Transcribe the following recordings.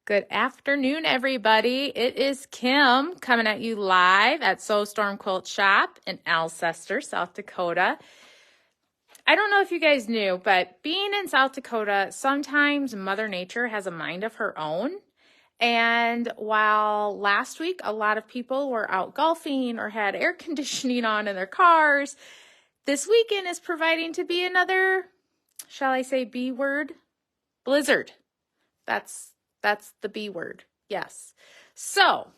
Good afternoon, everybody. It is Kim coming at you live at Storm Quilt Shop in Alcester, South Dakota. I don't know if you guys knew, but being in South Dakota, sometimes Mother Nature has a mind of her own. And while last week a lot of people were out golfing or had air conditioning on in their cars, this weekend is proving to be another, shall I say, B word? Blizzard. That's the B word. Yes. So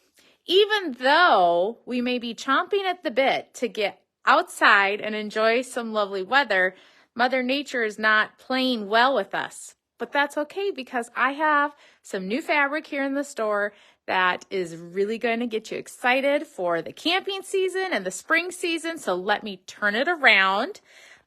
even though we may be chomping at the bit to get outside and enjoy some lovely weather, Mother Nature is not playing well with us. But that's okay because I have some new fabric here in the store that is really going to get you excited for the camping season and the spring season. So let me turn it around.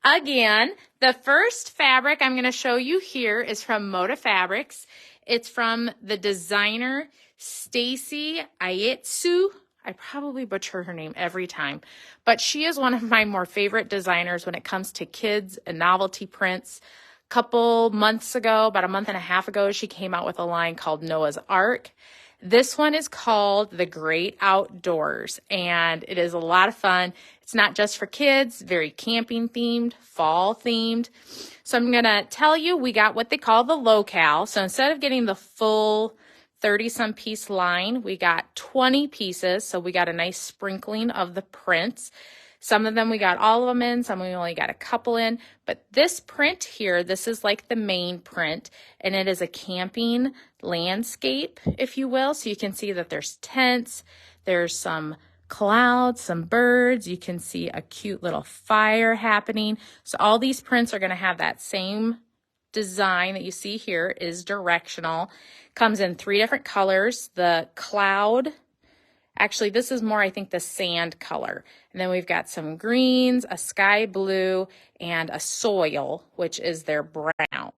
Again, the first fabric I'm going to show you here is from Moda Fabrics. It's from the designer Stacy Aietsu. I probably butcher her name every time, but she is one of my more favorite designers when it comes to kids and novelty prints. A couple months ago, about a month and a half ago, she came out with a line called Noah's Ark. This one is called The Great Outdoors, and it is a lot of fun. It's not just for kids, very camping themed, fall themed. So I'm going to tell you, we got what they call the locale. So instead of getting the full 30-some piece line, we got 20 pieces. So we got a nice sprinkling of the prints. Some of them we got all of them in, some we only got a couple in. But this print here, this is like the main print, and it is a camping landscape, if you will. So you can see that there's tents, there's some clouds, some birds. You can see a cute little fire happening. So all these prints are going to have that same design that you see here is directional. Comes in 3 different colors. The cloud, actually this is more, I think, the sand color. And then we've got some greens, a sky blue, and a soil, which is their brown.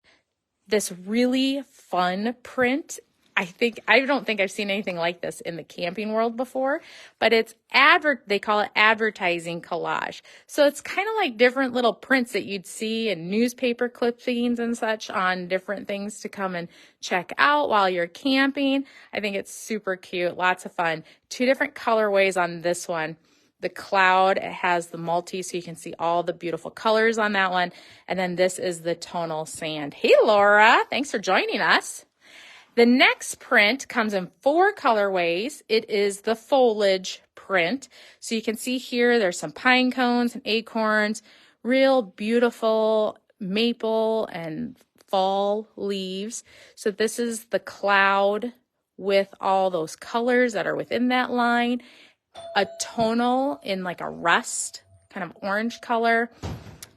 This really fun print, I don't think I've seen anything like this in the camping world before, but it's they call it advertising collage. So it's kind of like different little prints that you'd see in newspaper clippings and such on different things to come and check out while you're camping. I think it's super cute, lots of fun. 2 different colorways on this one. The cloud, it has the multi, so you can see all the beautiful colors on that one. And then this is the tonal sand. Hey, Laura, thanks for joining us. The next print comes in 4 colorways. It is the foliage print. So you can see here, there's some pine cones and acorns, real beautiful maple and fall leaves. So this is the cloud with all those colors that are within that line. A tonal in like a rust, kind of orange color.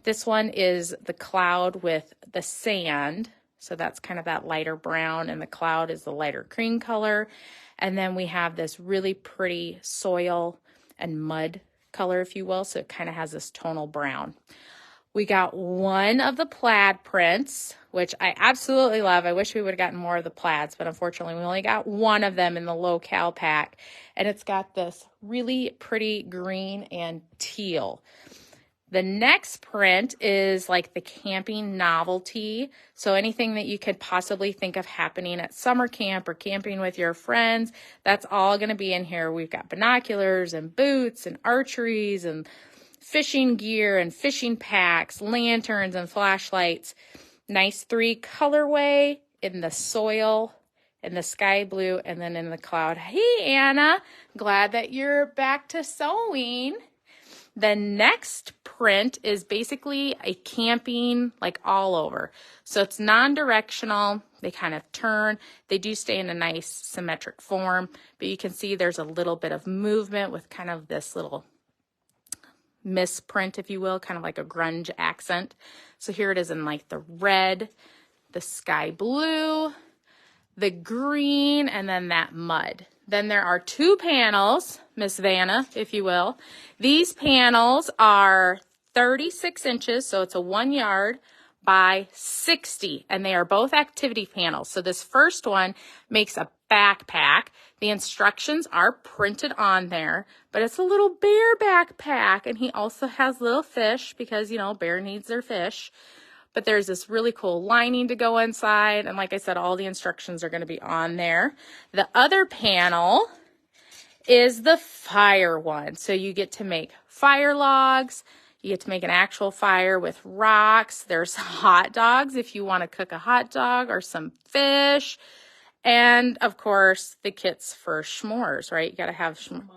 This one is the cloud with the sand. So that's kind of that lighter brown, and the cloud is the lighter cream color. And then we have this really pretty soil and mud color, if you will. So it kind of has this tonal brown. We got one of the plaid prints, which I absolutely love. I wish we would have gotten more of the plaids, but unfortunately we only got one of them in the locale pack. And it's got this really pretty green and teal. The next print is like the camping novelty. So anything that you could possibly think of happening at summer camp or camping with your friends, that's all going to be in here. We've got binoculars and boots and archeries and fishing gear and fishing packs, lanterns and flashlights. Nice 3 colorway in the soil, in the sky blue, and then in the cloud. Hey, Anna, glad that you're back to sewing. The next print is basically a camping, like all over. So it's non-directional. They kind of turn. They do stay in a nice symmetric form, but you can see there's a little bit of movement with kind of this little misprint, if you will, kind of like a grunge accent. So here it is in like the red, the sky blue, the green, and then that mud. Then there are 2 panels, Miss Vanna, if you will. These panels are 36 inches, so it's a 1 yard by 60, and they are both activity panels. So this first one makes a backpack. The instructions are printed on there, but it's a little bear backpack, and he also has little fish because, you know, bear needs their fish. but there's this really cool lining to go inside. And like I said, all the instructions are going to be on there. The other panel is the fire one. So you get to make fire logs. You get to make an actual fire with rocks. There's hot dogs if you want to cook a hot dog or some fish. And of course, the kits for s'mores, right? You got to have s'mores.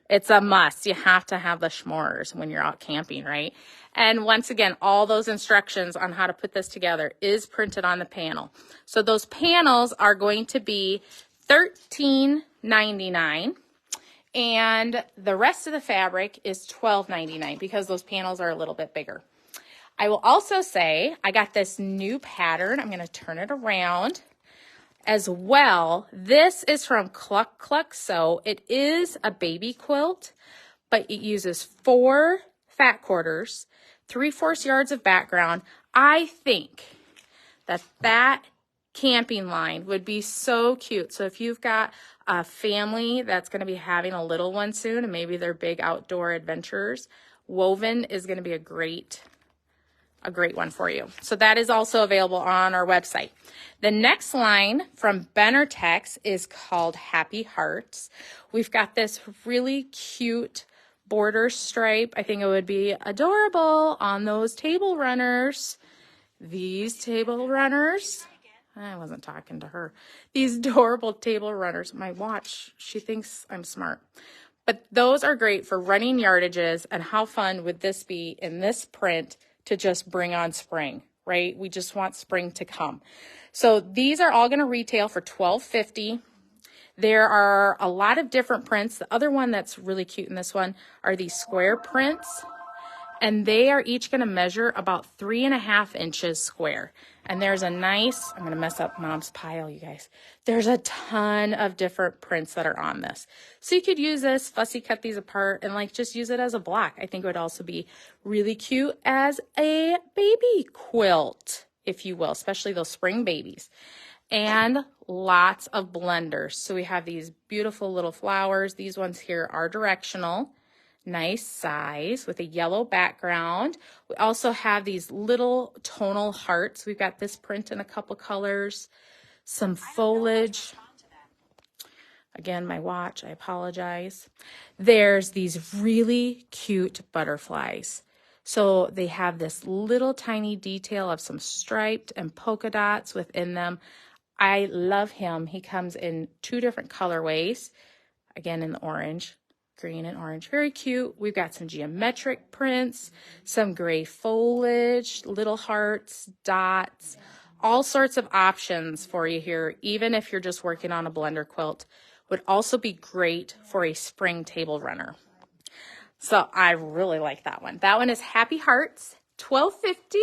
It's a must. You have to have the s'mores when you're out camping, right? And once again, all those instructions on how to put this together is printed on the panel. So those panels are going to be $13.99. And the rest of the fabric is $12.99 because those panels are a little bit bigger. I will also say I got this new pattern. I'm going to turn it around as well. This is from Cluck Cluck Sew. It is a baby quilt, but it uses 4 fat quarters, 3/4 yards of background. I think that camping line would be so cute. So if you've got a family that's going to be having a little one soon and maybe they're big outdoor adventurers, woven is going to be a great one for you. So that is also available on our website. The next line from Benartex is called Happy Hearts. We've got this really cute border stripe. I think it would be adorable on those table runners. These table runners, I wasn't talking to her. These adorable table runners. My watch, she thinks I'm smart. But those are great for running yardages. And how fun would this be in this print to just bring on spring, right? We just want spring to come. So these are all going to retail for $12.50. There are a lot of different prints. The other one that's really cute in this one are these square prints. And they are each going to measure about 3.5 inches square. And there's a nice, I'm going to mess up Mom's pile, you guys. There's a ton of different prints that are on this. So you could use this, fussy cut these apart, and like just use it as a block. I think it would also be really cute as a baby quilt, if you will, especially those spring babies. And lots of blenders. So we have these beautiful little flowers. These ones here are directional. Nice size with a yellow background. We also have these little tonal hearts. We've got this print in a couple colors, some foliage. Again, my watch, I apologize. There's these really cute butterflies. So they have this little tiny detail of some striped and polka dots within them. I love him. He comes in 2 different colorways. Again, in the orange. Green and orange, very cute. We've got some geometric prints, some gray foliage, little hearts, dots, all sorts of options for you here. Even if you're just working on a blender quilt, would also be great for a spring table runner. So I really like that one. That one is Happy Hearts, $12.50,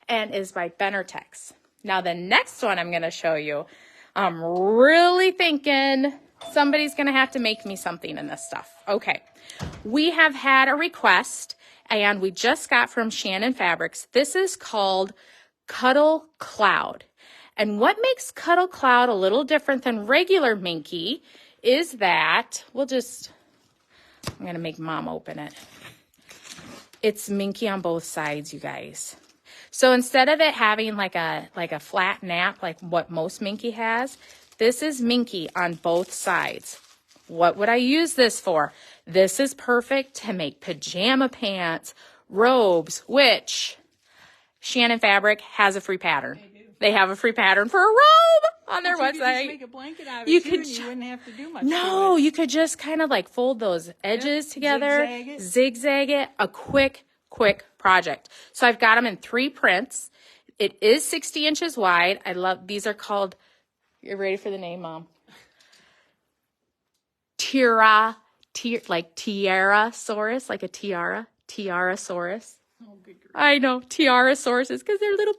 and is by Benartex. Now the next one I'm going to show you, I'm really thinking somebody's going to have to make me something in this stuff. Okay, we have had a request, and we just got from Shannon Fabrics. This is called Cuddle Cloud. And what makes Cuddle Cloud a little different than regular Minky is that, I'm going to make Mom open it. It's Minky on both sides, you guys. So instead of it having like a flat nap like what most Minky has, this is Minky on both sides. What would I use this for? This is perfect to make pajama pants, robes, which Shannon Fabric has a free pattern. They have a free pattern for a robe on their website. You could just make a blanket out of it, and you wouldn't have to do much. No, you could just kind of like fold those edges together, zigzag it, a quick project. So I've got them in 3 prints. It is 60 inches wide. I love, these are called, you're ready for the name, Mom? Like Tiarasaurus, like a tiara, Tiarasaurus. Oh, good grief. I know, Tiarasauruses, because they're little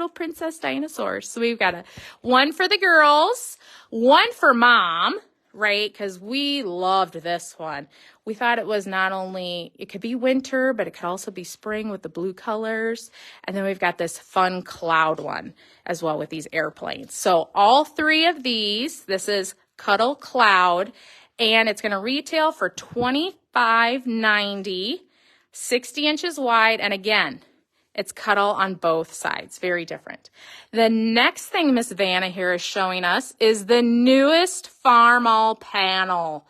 princess dinosaurs. So we've got one for the girls, one for Mom, right? Because we loved this one. We thought it was not only, it could be winter, but it could also be spring with the blue colors. And then we've got this fun cloud one as well with these airplanes. So all 3 of these, this is Cuddle Cloud, and it's going to retail for $25.90, 60 inches wide. And again, It's Cuddle on both sides, very different. The next thing Miss Vanna here is showing us is the newest Farmall panel.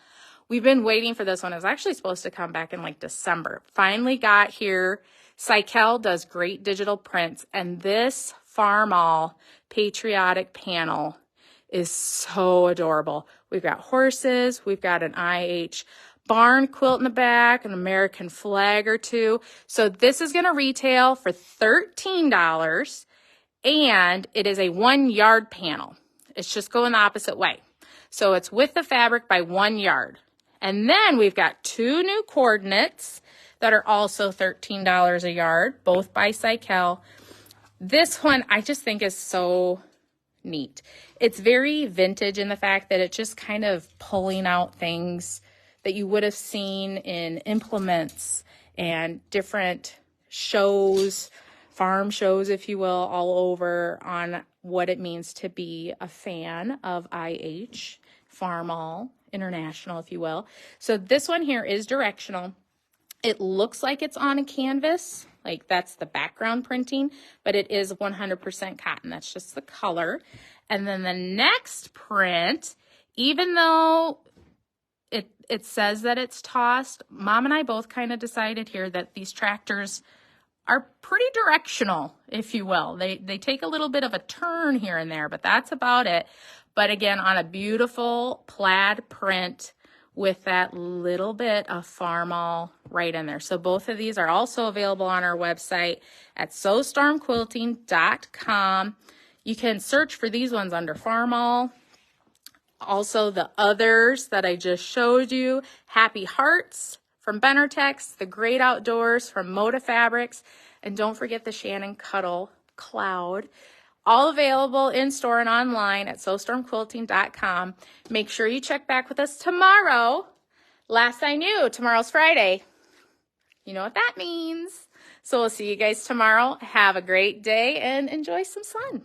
We've been waiting for this one. It was actually supposed to come back in like December. Finally got here. Sykel does great digital prints, and this Farmall patriotic panel is so adorable. We've got horses, we've got an IH barn quilt in the back, an American flag or two. So this is going to retail for $13, and it is a 1 yard panel. It's just going the opposite way. So it's with the fabric by 1 yard. And then we've got 2 new coordinates that are also $13 a yard, both by Sykel. This one I just think is so neat. It's very vintage in the fact that it's just kind of pulling out things that you would have seen in implements and different shows, farm shows, if you will, all over on what it means to be a fan of IH, Farmall, International, if you will. So this one here is directional. It looks like it's on a canvas, like that's the background printing, but it is 100% cotton. That's just the color. And then the next print, even though it says that it's tossed, Mom and I both kind of decided here that these tractors are pretty directional, if you will. They take a little bit of a turn here and there, but that's about it. But again, on a beautiful plaid print with that little bit of Farmall right in there. So both of these are also available on our website at sewstormquilting.com. You can search for these ones under Farmall. Also the others that I just showed you, Happy Hearts from Benartex, The Great Outdoors from Moda Fabrics, and don't forget the Shannon Cuddle Cloud. All available in store and online at sewstormquilting.com. Make sure you check back with us tomorrow. Last I knew, tomorrow's Friday. You know what that means. So we'll see you guys tomorrow. Have a great day and enjoy some sun.